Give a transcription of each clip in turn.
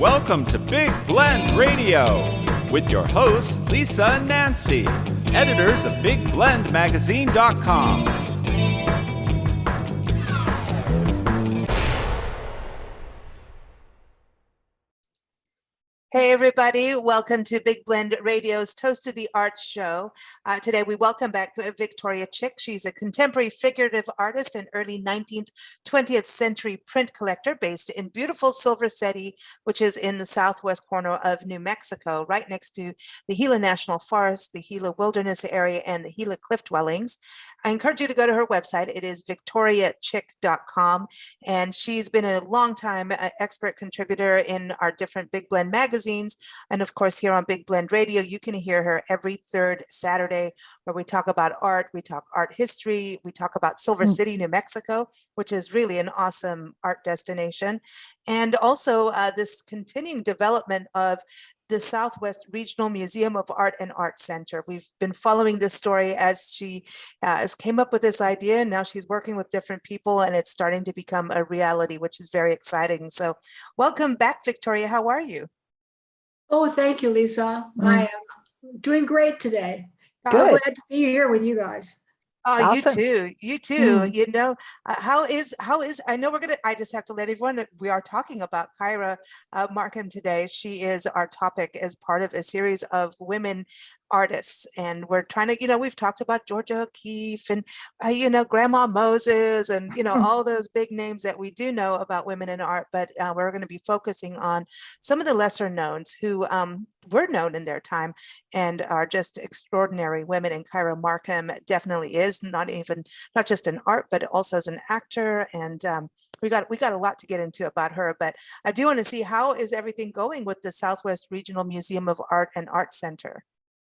Welcome to Big Blend Radio with your hosts, Lisa and Nancy, editors of BigBlendMagazine.com. Hey everybody, welcome to Big Blend Radio's Toast to the Arts show. Today we welcome back Victoria Chick. She's a contemporary figurative artist and early 19th, 20th century print collector based in beautiful Silver City, which is in the southwest corner of New Mexico, right next to the Gila National Forest, the Gila Wilderness Area, and the Gila Cliff Dwellings. I encourage you to go to her website. It is victoriachick.com, and she's been a long-time expert contributor in our different Big Blend magazines. And of course, here on Big Blend Radio, you can hear her every third Saturday where we talk about art, we talk art history, we talk about Silver City, New Mexico, which is really an awesome art destination. And also this continuing development of the Southwest Regional Museum of Art and Art Center. We've been following this story as she has came up with this idea, and now she's working with different people, and it's starting to become a reality, which is very exciting. So welcome back, Victoria. How are you? Oh, thank you, Lisa. I am doing great today. Good. I'm glad to be here with you guys. Oh, Awesome. you too. You know, how is, I know I just have to let everyone know we are talking about Kyra Markham today. She is our topic as part of a series of women artists. And we're trying to, we've talked about Georgia O'Keeffe and, Grandma Moses and, all those big names that we do know about women in art, but we're going to be focusing on some of the lesser knowns who were known in their time and are just extraordinary women. And Kyra Markham definitely is not just in art, but also as an actor. And we got a lot to get into about her, but I do want to see how is everything going with the Southwest Regional Museum of Art and Art Center.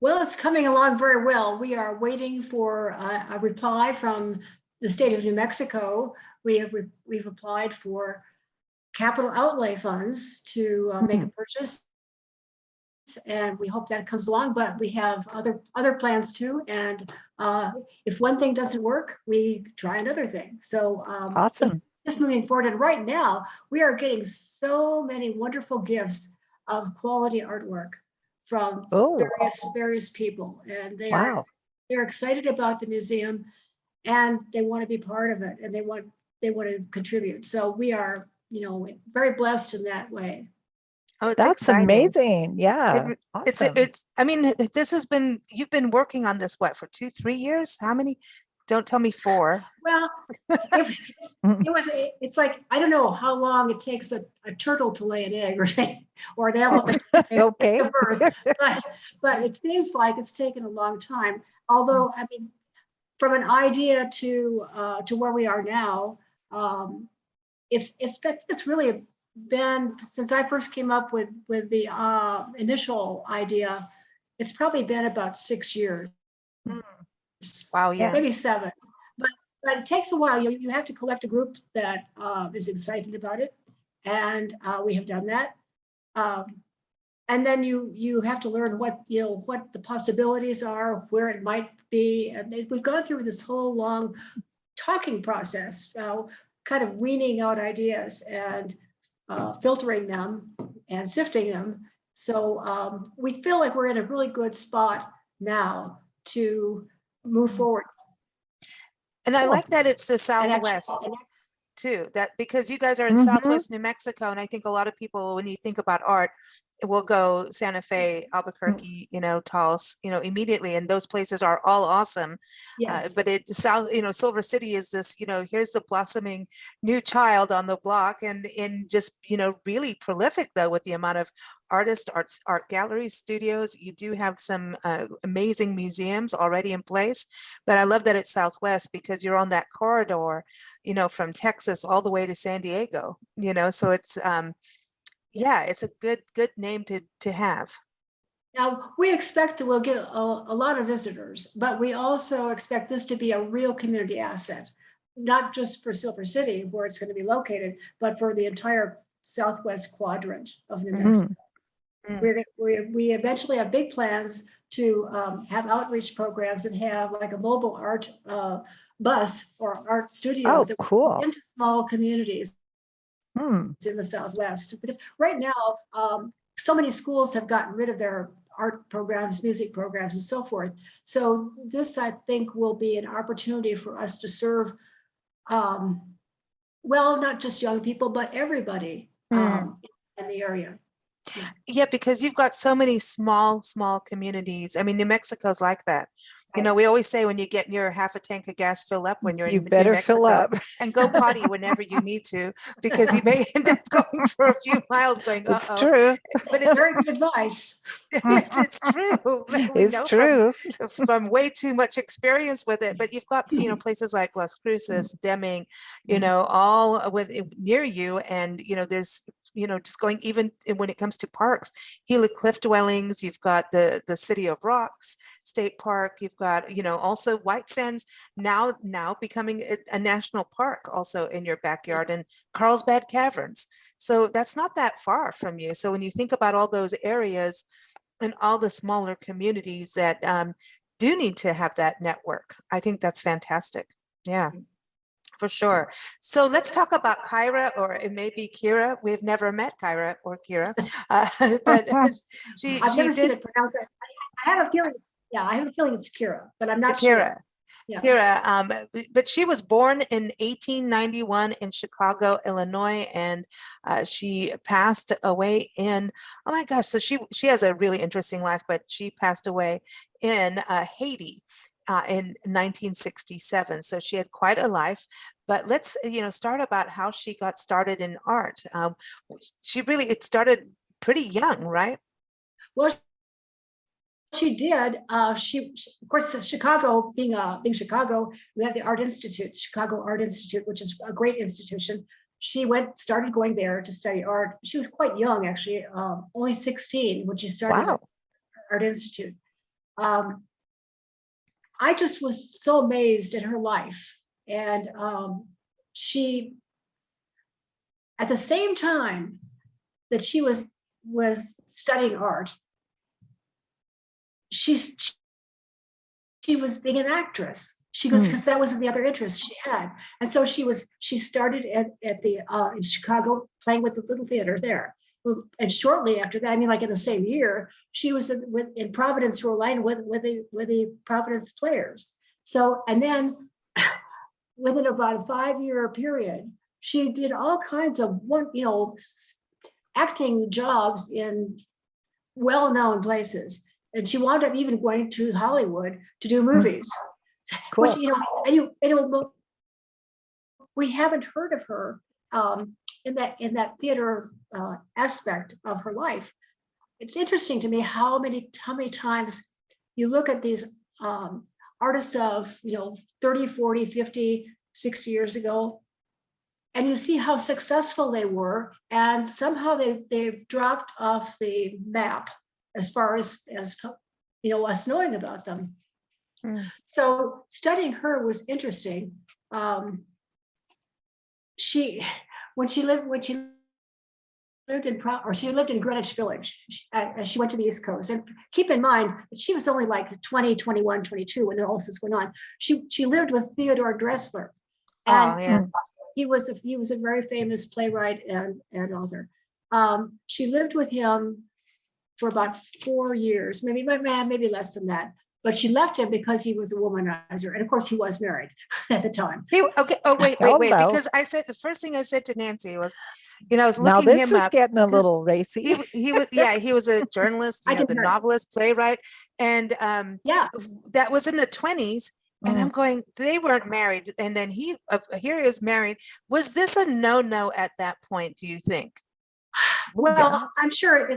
Well, it's coming along very well. We are waiting for a reply from the state of New Mexico. We've applied for capital outlay funds to make a purchase, and we hope that comes along. But we have other plans too. And if one thing doesn't work, we try another thing. So awesome. Just moving forward. And right now, we are getting so many wonderful gifts of quality artwork from various people, and they're excited about the museum, and they want to be part of it, and they want to contribute. So we are, very blessed in that way. Oh, that's exciting. Amazing! Yeah, awesome. It's. I mean, you've been working on this what for 2-3 years? How many? Don't tell me 4. Well, it's like, I don't know how long it takes a turtle to lay an egg or an elephant to birth, but it seems like it's taken a long time. Although, I mean, from an idea to where we are now, it's really been, since I first came up with the initial idea, it's probably been about 6 years. Wow, yeah, maybe 7, but it takes a while. You have to collect a group that is excited about it, and we have done that. And then you have to learn what the possibilities are, where it might be, and we've gone through this whole long talking process, kind of weaning out ideas and filtering them and sifting them. So we feel like we're in a really good spot now to move forward. And I like that it's the Southwest too, that because you guys are in Southwest New Mexico, and I think a lot of people, when you think about art, will go Santa Fe, Albuquerque, Taos, immediately, and those places are all awesome. Yes. But Silver City is this, here's the blossoming new child on the block, and just really prolific though with the amount of artists, art galleries, studios. You do have some amazing museums already in place, but I love that it's Southwest because you're on that corridor, from Texas all the way to San Diego, so it's it's a good name to have. Now, we expect that we'll get a lot of visitors, but we also expect this to be a real community asset, not just for Silver City, where it's going to be located, but for the entire Southwest quadrant of New Mexico. We eventually have big plans to have outreach programs and have like a mobile art bus or art studio that cool. into small communities in the Southwest, because right now, so many schools have gotten rid of their art programs, music programs, and so forth. So this, I think, will be an opportunity for us to serve, well, not just young people, but everybody in the area. Yeah, because you've got so many small communities. I mean, New Mexico's like that. You know, we always say when you get near half a tank of gas, fill up when you're in New better fill Mexico, up. and go potty whenever you need to, because you may end up going for a few miles going, It's uh-oh. true. But it's Very good advice. it's true. We It's know true. from way too much experience with it. But you've got, you know, places like Las Cruces, Deming, you know, all with near you, and you know, there's, you know, just going even when it comes to parks, Gila Cliff Dwellings, you've got the City of Rocks State Park, you've got, you know, also White Sands now becoming a national park also in your backyard, and Carlsbad Caverns. So that's not that far from you. So when you think about all those areas and all the smaller communities that do need to have that network, I think that's fantastic. Yeah. For sure. So let's talk about Kyra, or it may be Kyra. We've never met Kyra or Kyra, but I've never seen it pronounced. I have a feeling it's Kyra, but I'm not Kyra. sure. Yeah. Kyra, but she was born in 1891 in Chicago, Illinois, and she passed away in, oh my gosh, so she has a really interesting life, but she passed away in Haiti in 1967. So she had quite a life. But let's, you know, start about how she got started in art. It started pretty young, right? Well, she did. She of course, Chicago, being Chicago, we have the Art Institute, Chicago Art Institute, which is a great institution. She started going there to study art. She was quite young, actually, only 16 when she started at Art Institute. I just was so amazed at her life. And she, at the same time that she was studying art, she was being an actress. She was, because that was the other interest she had. And so she started at the in Chicago, playing with the Little Theater there. And shortly after that, I mean, like in the same year, she was in Providence, Rhode Island, with the Providence Players. So, and then within about a 5-year period, she did all kinds of acting jobs in well-known places, and she wound up even going to Hollywood to do movies. Cool. Which, we haven't heard of her in that theater aspect of her life. It's interesting to me how many times you look at these artists of 30, 40, 50, 60 years ago, and you see how successful they were, and somehow they've dropped off the map as far as us knowing about them. So studying her was interesting. She lived in Greenwich Village. She went to the East Coast, and keep in mind that she was only like 20, 21, 22 when all this was going on. She lived with Theodore Dressler, and he was a very famous playwright and author. She lived with him for about 4 years, maybe less than that. But she left him because he was a womanizer, and of course he was married at the time. Okay. Oh, wait. Because the first thing I said to Nancy was, I was looking him up. Now this is getting a little racy. He was a journalist, the novelist, playwright, and that was in the 20s. And I'm going, they weren't married, and then here he is married. Was this a no at that point? Do you think? Well, I'm sure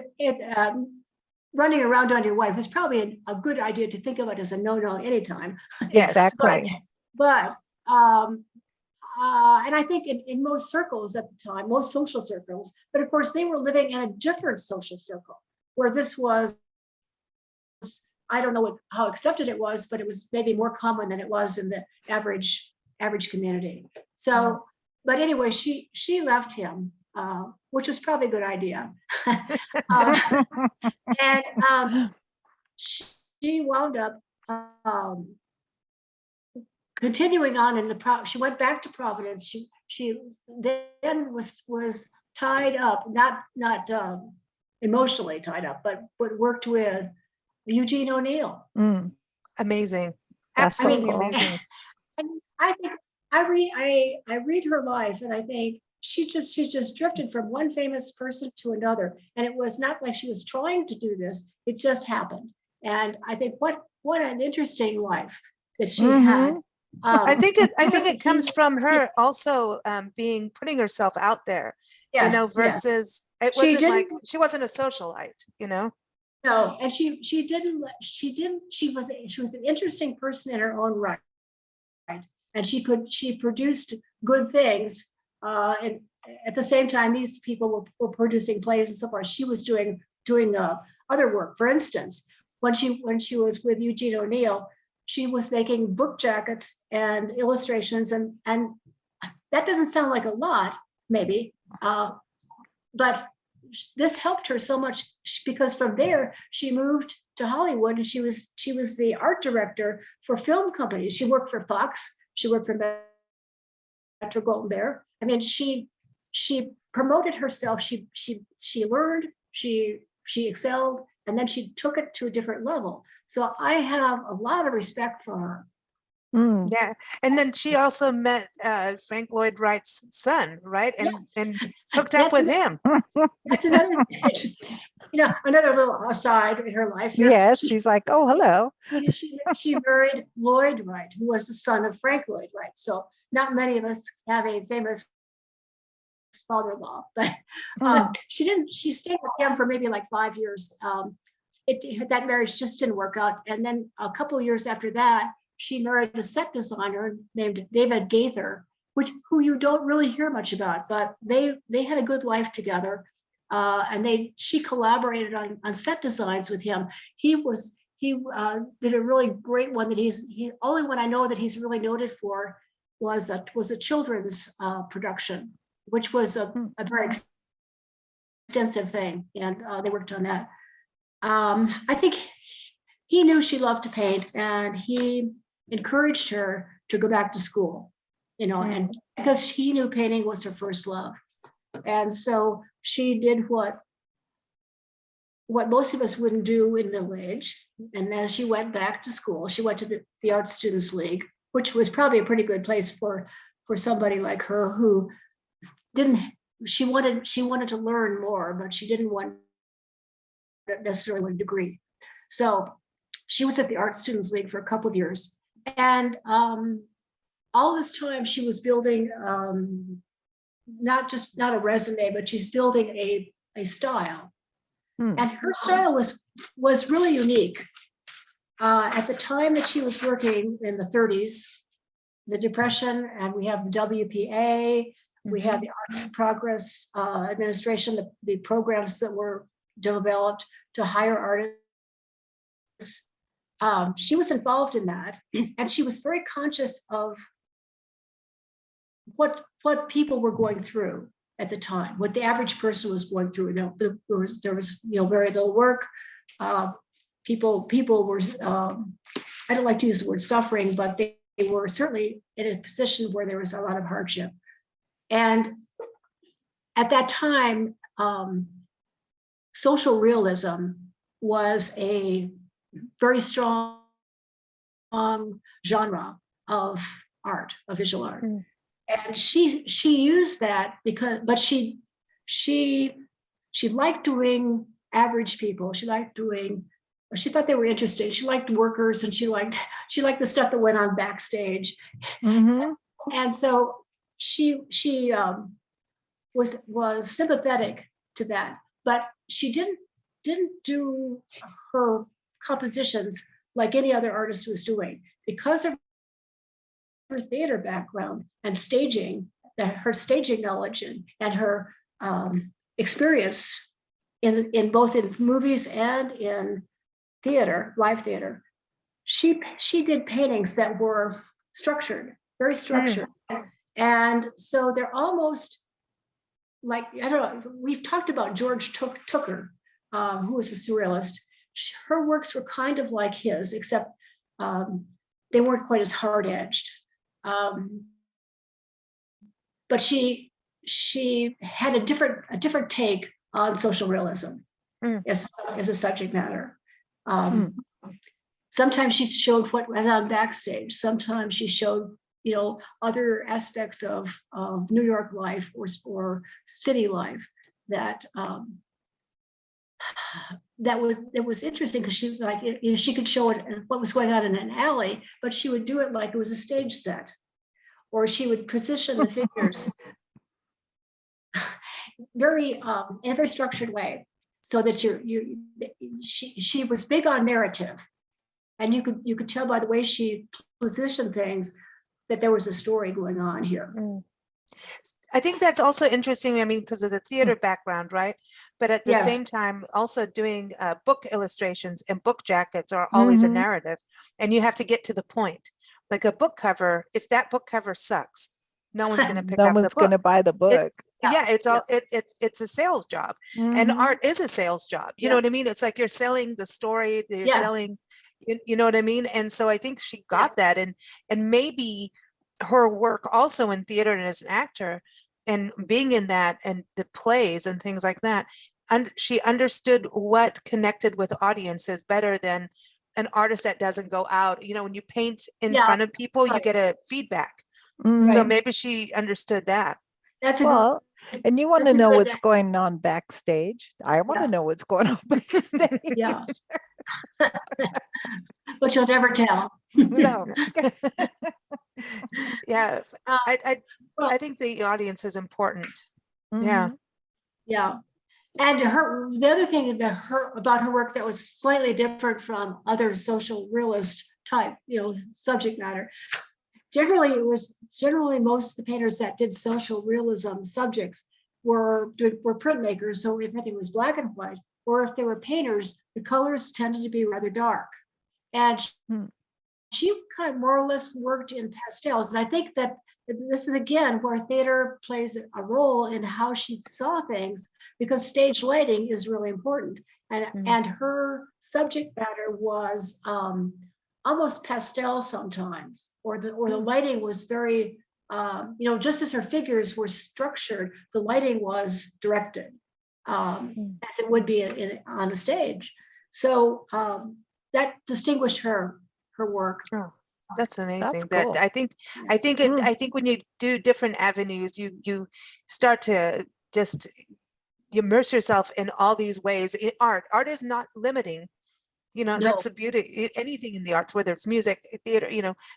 running around on your wife is probably a good idea to think of it as a no anytime. Yes, exactly. But and I think in most circles at the time, most social circles, but of course they were living in a different social circle where this was, I don't know how accepted it was, but it was maybe more common than it was in the average community. So, but anyway, she left him, which was probably a good idea. And she wound up continuing on in she went back to Providence. She then was tied up, not emotionally tied up, but worked with Eugene O'Neill. Amazing. That's so Absolutely cool. amazing. And I think I read her life, and I think she just drifted from one famous person to another, and it was not like she was trying to do this; it just happened. And I think what an interesting life that she had. I think it comes from her also putting herself out there, Yes, versus it She wasn't like didn't- she wasn't a socialite, No, and she was an interesting person in her own right, and she produced good things. And at the same time, these people were producing plays and so forth. She was doing other work. For instance, when she was with Eugene O'Neill, she was making book jackets and illustrations, and that doesn't sound like a lot, maybe, but this helped her so much because from there she moved to Hollywood, and she was the art director for film companies. She worked for Fox. She worked for Metro Goldwyn Mayer. I mean, she promoted herself. She learned. She excelled, and then she took it to a different level. So I have a lot of respect for her. Yeah, and then she also met Frank Lloyd Wright's son, right? And hooked up with him. That's another interesting, another little aside in her life. Yes, she's like, oh, hello. She married Lloyd Wright, who was the son of Frank Lloyd Wright. So not many of us have a famous father-in-law, but she stayed with him for maybe like 5 years. That marriage just didn't work out. And then a couple of years after that, she married a set designer named David Gaither, who you don't really hear much about, but they had a good life together. And she collaborated on set designs with him. He did a really great one that he only one I know that he's really noted for was a children's production, which was a very extensive thing, and they worked on that. I think he knew she loved to paint, and he encouraged her to go back to school, and because he knew painting was her first love. And so she did what most of us wouldn't do in middle age. And as she went back to school, she went to the Art Students League, which was probably a pretty good place for somebody like her who she wanted to learn more, but she didn't want necessarily a degree. So she was at the Art Students League for a couple of years. And all this time she was building not a resume, but she's building a style. And her style was really unique. At the time that she was working in the 30s, the Depression, and we have the WPA, we have the Arts in Progress Administration, the programs that were developed to hire artists. She was involved in that, and she was very conscious of what people were going through at the time, what the average person was going through. There was very little work. People were, I don't like to use the word suffering, but they were certainly in a position where there was a lot of hardship. And at that time, social realism was a very strong genre of art, of visual art. And she used that but she liked doing average people. She thought they were interesting. She liked workers, and she liked the stuff that went on backstage. And so she was sympathetic to that, but she didn't do her compositions like any other artist was doing because of her theater background and staging, her staging knowledge and her experience in both in movies and in theater, live theater. She did paintings that were structured, very structured. And so they're almost like, I don't know, we've talked about George Tooker, who was a surrealist. Her works were kind of like his, except they weren't quite as hard-edged. but she had a different take on social realism as a subject matter. Sometimes she showed what went on backstage. Sometimes she showed, other aspects of New York life or city life that that was interesting, because she she could show it what was going on in an alley, but she would do it like it was a stage set, or she would position the figures very in a very structured way, so that she was big on narrative, and you could tell by the way she positioned things that there was a story going on here. I think that's also interesting. I mean, because of the theater background, right? But at the Yes. same time, also doing book illustrations and book jackets are always a narrative, and you have to get to the point. Like a book cover, if that book cover sucks, no one's going to pick No up the one's book. going to buy the book. It's a sales job, and art is a sales job. You know what I mean? It's like you're selling the story, you're selling, you know what I mean? And so I think she got that, and maybe her work also in theater and as an actor and being in that and the plays and things like that, she understood what connected with audiences better than an artist that doesn't go out. When you paint in front of people, you get a feedback. So maybe she understood that. That's and you want to know what's going on backstage. I want to know what's going on backstage. Yeah. But you'll never tell. No. Yeah. I think the audience is important. Yeah. Yeah. And the other thing about her work that was slightly different from other social realist type, subject matter. Generally, most of the painters that did social realism subjects were printmakers. So if anything was black and white, or if they were painters, the colors tended to be rather dark. And she kind of more or less worked in pastels. And I think that this is again where theater plays a role in how she saw things, because stage lighting is really important. And her subject matter was almost pastel sometimes, or the lighting was very, just as her figures were structured, the lighting was directed as it would be on a stage. So that distinguished her work. Oh, that's amazing. That's cool. I think when you do different avenues, you start to just immerse yourself in all these ways. Art is not limiting. No. That's the beauty. Anything in the arts, whether it's music, theater,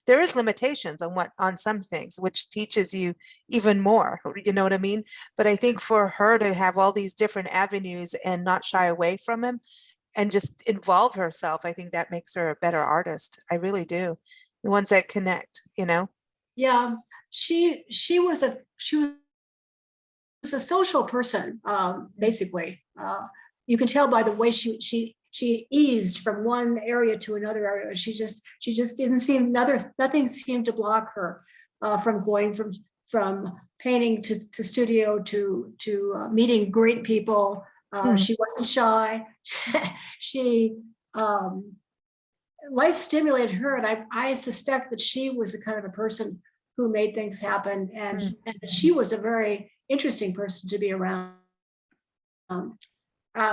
there is limitations on some things, which teaches you even more. You know what I mean? But I think for her to have all these different avenues and not shy away from them, and just involve herself, I think that makes her a better artist. I really do. The ones that connect, Yeah, she was a social person, basically. You can tell by the way she eased from one area to another area. She just didn't seem, nothing seemed to block her from going from painting to studio to meeting great people. She wasn't shy. She life stimulated her, and I suspect that she was the kind of a person who made things happen, and she was a very interesting person to be around.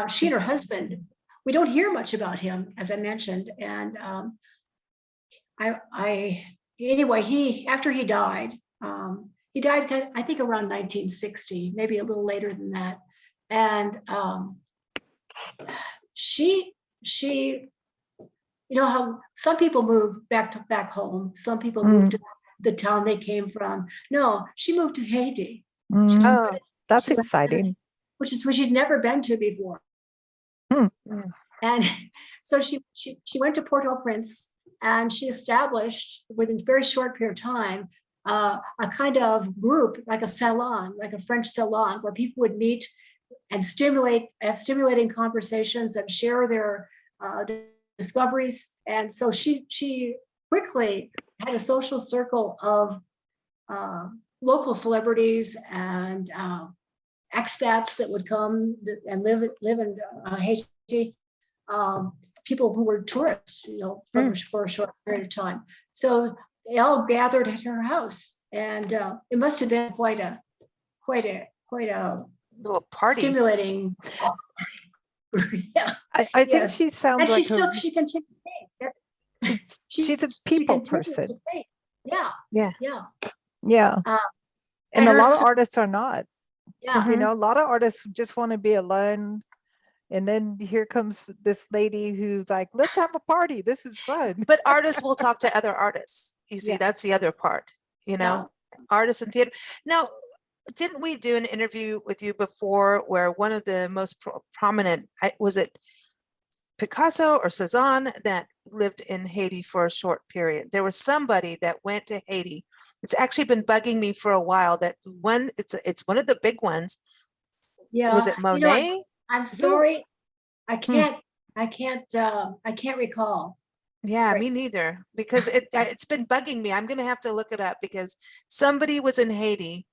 She and her husband, we don't hear much about him, as I mentioned, and anyway, after he died, I think around 1960, maybe a little later than that, and she how some people move back home, some people move to the town they came from. No, she moved to Haiti. Oh, that's exciting. Which she'd never been to before. And so she went to Port-au-Prince, and she established within a very short period of time a kind of group, like a salon, like a French salon, where people would meet and have stimulating conversations and share their discoveries. And so she quickly had a social circle of local celebrities and expats that would come and live in Haiti, people who were tourists, for a short period of time. So they all gathered at her house, and it must have been quite a Little party. stimulating. Yeah. I think Yes. she And sounds she like still she continued to paint. she's a She people continued person. to paint. Yeah. Yeah. Yeah. Yeah. Uh, And a her lot of son- artists are not. Yeah. Mhm. You know, a lot of artists just want to be alone. And then here comes this lady who's like, let's have a party. This is fun. But artists will talk to other artists. You see, Yeah. that's the other part, you know, artists in theater. Now, didn't we do an interview with you before where one of the most prominent, was it Picasso or Cezanne, that lived in Haiti for a short period? There was somebody that went to Haiti. It's actually been bugging me for a while, that one, it's one of the big ones. Yeah. Was it You know, Monet? I'm sorry. I Hmm. can't recall. Yeah, Right. me neither, because it's been bugging me. I'm gonna have to look it up, because somebody was in Haiti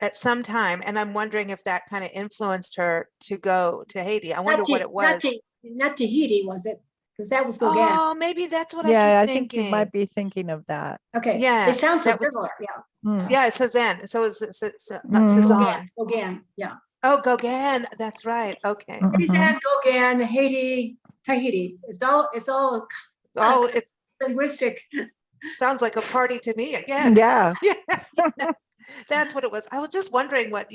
at some time, and I'm wondering if that kind of influenced her to go to Haiti. I wonder what it was. Not Tahiti, was it? Because that was Gauguin. Oh, maybe that's what I Yeah, keep I think you thinking. might be thinking of that. Okay. Yeah, They sound so that was- similar. Yeah. Mm. Yeah, it's Cezanne. So it's not Mhm. Cezanne. Gauguin. Yeah. Oh, Gauguin. That's right. Okay. Mhm. Cezanne, Gauguin, Haiti, Tahiti. It's all Oh, it linguistic. sounds like a party to me again. Yeah. Yeah. That's what it was. I was just wondering what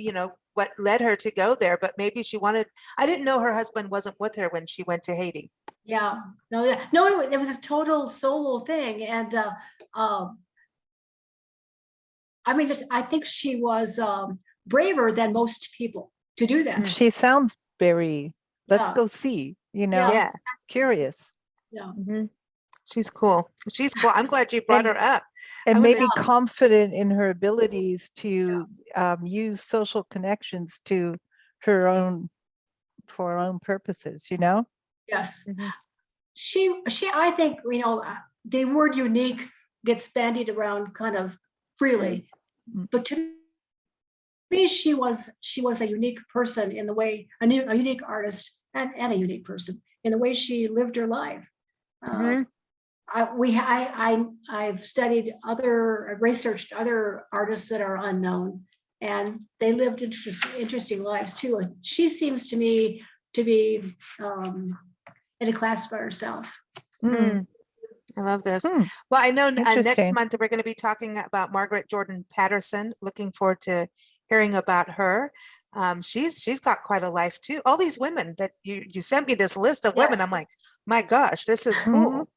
led her to go there, but maybe she wanted, I didn't know her husband wasn't with her when she went to Haiti. Yeah. No, it was a total solo thing. And I mean, I think she was braver than most people to do that. She sounds very, let's Yeah. go see, you know, Yeah. curious. Yeah. Mhm. She's cool. She's cool. I'm glad you brought And- her up. And I was maybe in- confident in her abilities to use social connections to her own, for her own purposes, you know? Yes. Mhm. I think, the word unique gets bandied around kind of freely, Mm. but to me, she was a unique person in the way, a unique artist and a unique person in the way she lived her life. Mhm. I've studied researched other artists that are unknown, and they lived interesting lives too. And she seems to me to be in a class by herself. Mm. I love this. Hmm. Well, I know next Interesting. month we're going to be talking about Margaret Jordan Patterson. Looking forward to hearing about her. She's got quite a life too. All these women that you sent me this list of women. Yes. I'm like, my gosh, this is Mhm. cool.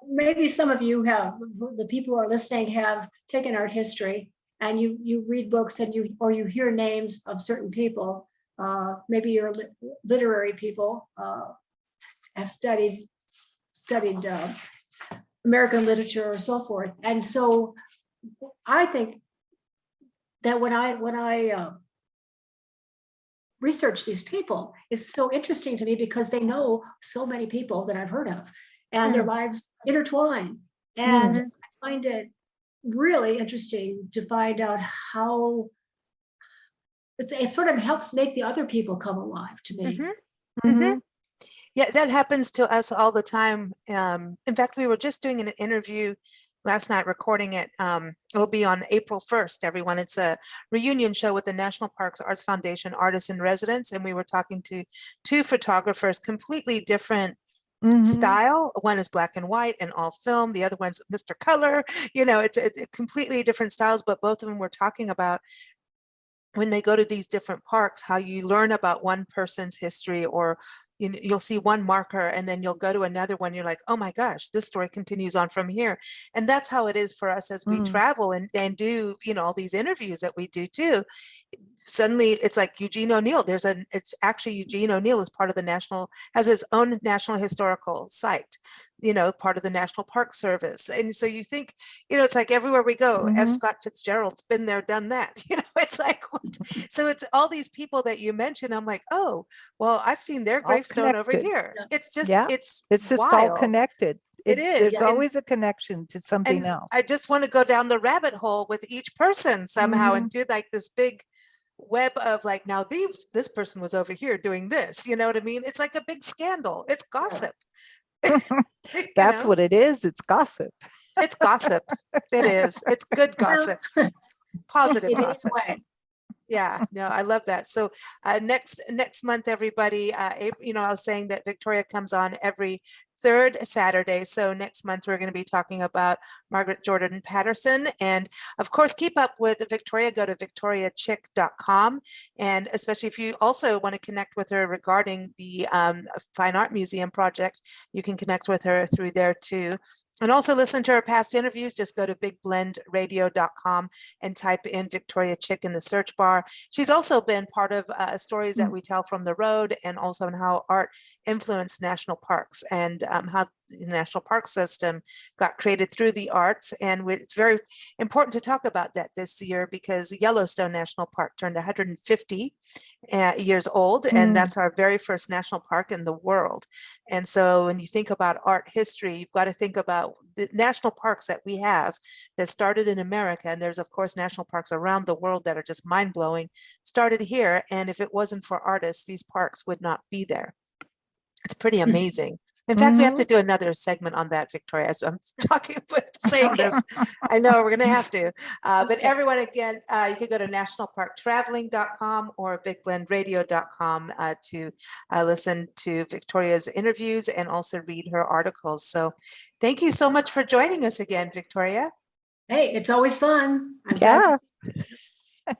Maybe some of you the people who are listening have taken art history, and you read books and you hear names of certain people. Maybe you're literary people, have studied American literature or so forth. And so I think that when I research these people, it's so interesting to me because they know so many people that I've heard of, and their lives intertwine. And I find it really interesting to find out how it sort of helps make the other people come alive to me. Mhm. Yeah, that happens to us all the time. In fact, we were just doing an interview last night, recording it. It'll be on April 1st, everyone. It's a reunion show with the National Parks Arts Foundation Artists in Residence. And we were talking to two photographers, completely different Mhm. style. One is black and white and all film. The other one's Mr. Color. It's completely different styles, but both of them were talking about when they go to these different parks, how you learn about one person's history, or you'll see one marker and then you'll go to another one. You're like, oh my gosh, this story continues on from here. And that's how it is for us as we travel and do, all these interviews that we do too. Suddenly it's like Eugene O'Neill. It's actually Eugene O'Neill is part of has his own national historical site, part of the National Park Service. And so you think, it's like everywhere we go, F. Mhm. Scott Fitzgerald's been there, done that. It's like, what? So it's all these people that you mentioned. I'm like, oh, well, I've seen their All gravestone over connected. here. Yeah. It's just, Yeah. it's It's just all wild. connected. It is. There's And- always a connection to something And else. I just want to go down the rabbit hole with each person somehow and do like this big web of like, now this person was over here doing this, you know what I mean? It's like a big scandal. It's gossip. You That's know? what it is. It's gossip. It's gossip. It is. It's good gossip, positive It is gossip. way. Yeah, no, I love that. So next month, everybody, I was saying that Victoria comes on every third Saturday. So next month we're going to be talking about Margaret Jordan Patterson. And of course, keep up with Victoria. Go to victoriachick.com. And especially if you also want to connect with her regarding the Fine Art Museum project, you can connect with her through there too. And also listen to her past interviews. Just go to bigblendradio.com and type in Victoria Chick in the search bar. She's also been part of stories that we tell from the road, and also in how art influenced national parks, and how the national park system got created through the arts. And it's very important to talk about that this year, because Yellowstone National Park turned 150 years old, and that's our very first national park in the world. And so when you think about art history, you've got to think about the national parks that we have that started in America. And there's, of course, national parks around the world that are just mind-blowing, started here. And if it wasn't for artists, these parks would not be there. It's pretty amazing. In fact, we have to do another segment on that, Victoria, as I'm talking, saying this. I know we're going to have to. But everyone, again, you can go to nationalparktraveling.com or bigblendradio.com to listen to Victoria's interviews and also read her articles. So thank you so much for joining us again, Victoria. Hey, it's always fun. I'm glad to Yeah. see